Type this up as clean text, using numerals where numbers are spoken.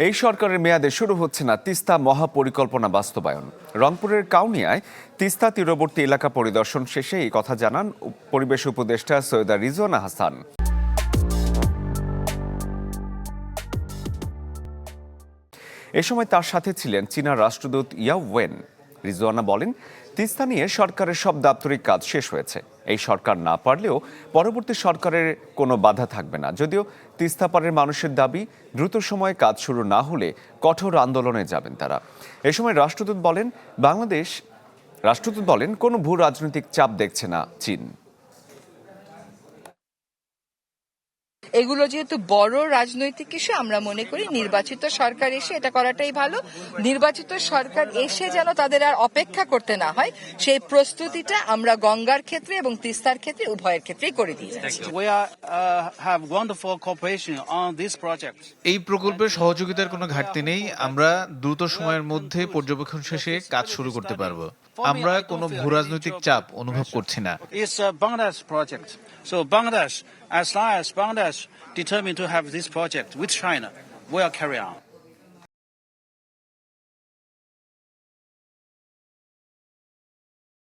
এই সরকারের মেয়াদে শুরু হচ্ছে না তিস্তা মহাপরিকল্পনা বাস্তবায়ন। রংপুরের কাউনিয়ায় তিস্তা তীরবর্তী এলাকা পরিদর্শন শেষে এই কথা জানান পরিবেশ উপদেষ্টা সৈয়দা রিজওয়ানা হাসান। এ সময় তার সাথে ছিলেন চীনা রাষ্ট্রদূত ইয়াও ওয়েন। রিজওয়ানা বলেন, তিস্তা নিয়ে সরকারের সব দাপ্তরিক কাজ শেষ হয়েছে। এই সরকার না পারলেও পরবর্তী সরকারের কোনো বাধা থাকবে না। যদিও তিস্তা পাড়ের মানুষের দাবি, দ্রুত সময়ে কাজ শুরু না হলে কঠোর আন্দোলনে যাবেন তারা। এ সময় রাষ্ট্রদূত বলেন কোনো ভূ রাজনৈতিক চাপ দেখছে না চীন। এগুলো যেহেতু বড় রাজনৈতিক ইস্যু, আমরা মনে করি নির্বাচিত সরকার এসে এটা করাটাই ভালো। নির্বাচিত সরকার এসে যেন তাদের আর অপেক্ষা করতে না হয়, সেই প্রস্তুতিটা আমরা গঙ্গার ক্ষেত্রে এবং তিস্তার ক্ষেত্রে উভয়ের ক্ষেত্রেই করে দিয়েছি। এই প্রকল্পের সহযোগিতার কোনো ঘাটতি নেই। আমরা দ্রুত সময়ের মধ্যে পর্যবেক্ষণ শেষে কাজ শুরু করতে পারবো। আমরা কোনো ভূরাজনৈতিক চাপ অনুভব করছি না। So Bangladesh, as long as Bangladesh determined to have this project with China, will carry on.